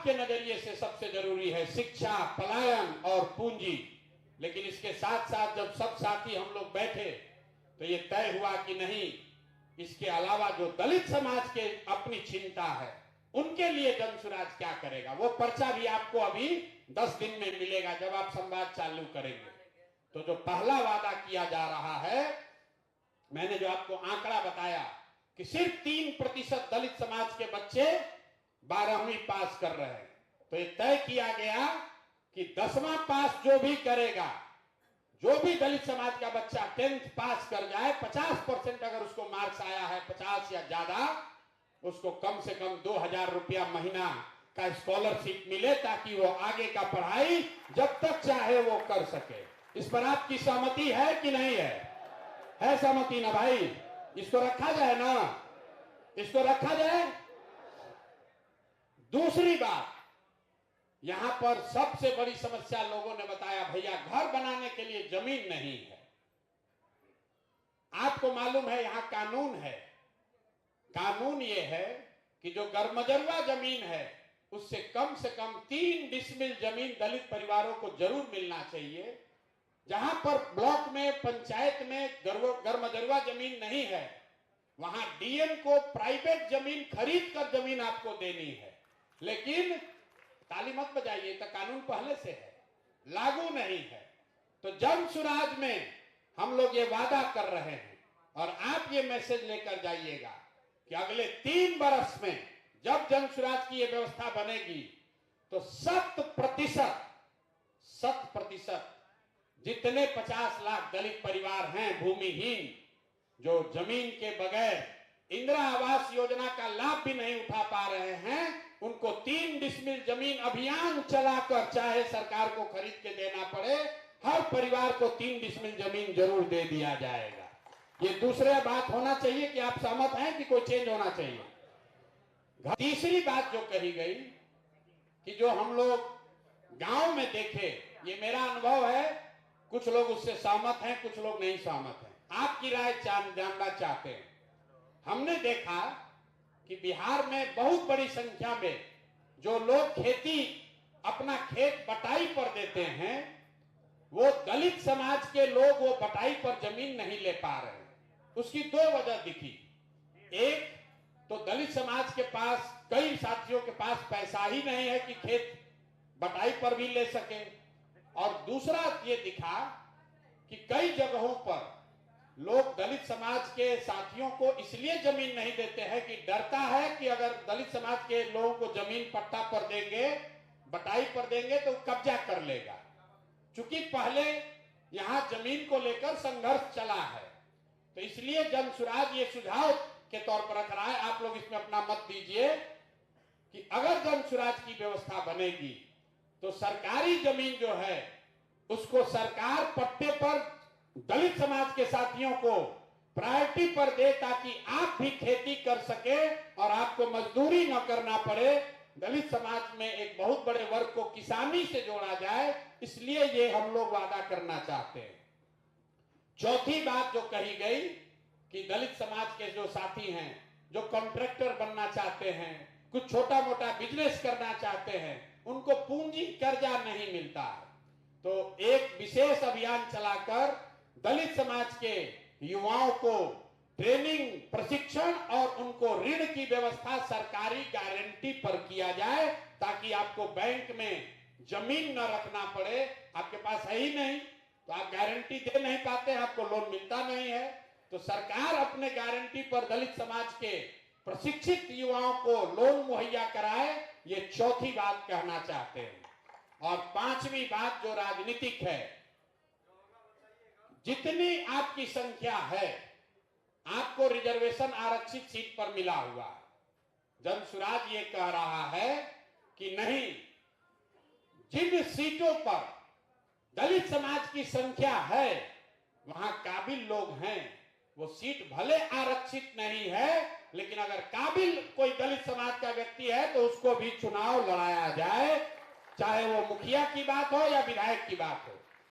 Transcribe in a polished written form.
आपके नजरिए से सबसे जरूरी है शिक्षा, पलायन और पूंजी। लेकिन इसके साथ साथ जब सब साथी हम लोग बैठे तो ये तय हुआ कि नहीं, इसके अलावा जो दलित समाज के अपनी चिंता है उनके लिए जनसुराज क्या करेगा, वो पर्चा भी आपको अभी 10 दिन में मिलेगा जब आप संवाद चालू करेंगे। तो जो पहला वादा किया जा रहा है, मैंने जो आपको आंकड़ा बताया कि सिर्फ 3% दलित समाज के बच्चे 12वीं पास कर रहे हैं, तो ये तय किया गया कि 10वां पास जो भी करेगा, जो भी दलित समाज का बच्चा 10th पास कर जाए, 50% अगर उसको मार्क्स आया है 50 या ज्यादा, उसको कम से कम 2000 रुपया महीना का स्कॉलरशिप मिले ताकि वो आगे का पढ़ाई जब तक चाहे वो कर सके। इस पर आपकी सहमति है कि नहीं है सहमति ना भाई? इसको रखा जाए ना, इसको रखा जाए। दूसरी बात, यहां पर सबसे बड़ी समस्या लोगों ने बताया, भैया घर बनाने के लिए जमीन नहीं है। आपको मालूम है यहां कानून है, कानून यह है कि जो गरमजरुआ जमीन है उससे कम 3 डिसमिल जमीन दलित परिवारों को जरूर मिलना चाहिए। जहां पर ब्लॉक में, पंचायत में गरमजरुआ जमीन नहीं है, वहां डीएम को प्राइवेट जमीन खरीद कर जमीन आपको देनी है। लेकिन ताली मत बजाइए, तो कानून पहले से है, लागू नहीं है। तो जनसुराज में हम लोग ये वादा कर रहे हैं और आप ये मैसेज लेकर जाइएगा कि अगले 3 वर्ष में जब जनसुराज की ये व्यवस्था बनेगी तो 100% जितने 50 लाख दलित परिवार हैं भूमिहीन, जो जमीन के बगैर इंदिरा आवास योजना का लाभ भी नहीं उठा पा रहे हैं, उनको 3 डिसमिल जमीन अभियान चलाकर, चाहे सरकार को खरीद के देना पड़े, हर परिवार को 3 डिसमिल जमीन जरूर दे दिया जाएगा। ये दूसरा बात होना चाहिए कि आप सहमत हैं कि कोई चेंज होना चाहिए। तीसरी बात जो कही गई कि जो हम लोग गांव में देखे, ये मेरा अनुभव है, कुछ लोग उससे सहमत हैं, कुछ लोग नहीं सहमत हैं, आपकी राय जानना चाहते हैं। हमने देखा कि बिहार में बहुत बड़ी संख्या में जो लोग खेती, अपना खेत बटाई पर देते हैं, वो दलित समाज के लोग वो बटाई पर जमीन नहीं ले पा रहे हैं। उसकी 2 वजह दिखी। एक तो दलित समाज के पास, कई साथियों के पास पैसा ही नहीं है कि खेत बटाई पर भी ले सके, और दूसरा ये दिखा कि कई जगहों पर लोग दलित समाज के साथियों को इसलिए जमीन नहीं देते हैं कि डरता है कि अगर दलित समाज के लोगों को जमीन पट्टा पर देंगे, बटाई पर देंगे तो कब्जा कर लेगा। चूंकि पहले यहां जमीन को लेकर संघर्ष चला है, तो इसलिए जनसुराज ये सुझाव के तौर पर रख रहा है, आप लोग इसमें अपना मत दीजिए कि अगर जनसुराज की व्यवस्था बनेगी तो सरकारी जमीन जो है उसको सरकार पट्टे पर दलित समाज के साथियों को प्रायोरिटी पर दे, ताकि आप भी खेती कर सके और आपको मजदूरी न करना पड़े। दलित समाज में एक बहुत बड़े वर्ग को किसानी से जोड़ा जाए, इसलिए ये हम लोग वादा करना चाहते हैं। चौथी बात जो कही गई कि दलित समाज के जो साथी हैं, जो कॉन्ट्रैक्टर बनना चाहते हैं, कुछ छोटा मोटा बिजनेस करना चाहते हैं, उनको पूंजी कर्जा नहीं मिलता है। तो एक विशेष अभियान चलाकर दलित समाज के युवाओं को ट्रेनिंग, प्रशिक्षण और उनको ऋण की व्यवस्था सरकारी गारंटी पर किया जाए, ताकि आपको बैंक में जमीन न रखना पड़े। आपके पास है ही नहीं तो आप गारंटी दे नहीं पाते, आपको लोन मिलता नहीं है, तो सरकार अपने गारंटी पर दलित समाज के प्रशिक्षित युवाओं को लोन मुहैया कराए। ये चौथी बात कहना चाहते हैं। और 5वीं बात जो राजनीतिक है, जितनी आपकी संख्या है, आपको रिजर्वेशन आरक्षित सीट पर मिला हुआ है। जनसुराज ये कह रहा है कि नहीं, जिन सीटों पर दलित समाज की संख्या है, वहां काबिल लोग हैं, वो सीट भले आरक्षित नहीं है, लेकिन अगर काबिल कोई दलित समाज का व्यक्ति है तो उसको भी चुनाव लड़ाया जाए, चाहे वो मुखिया की बात हो या विधायक की बात हो।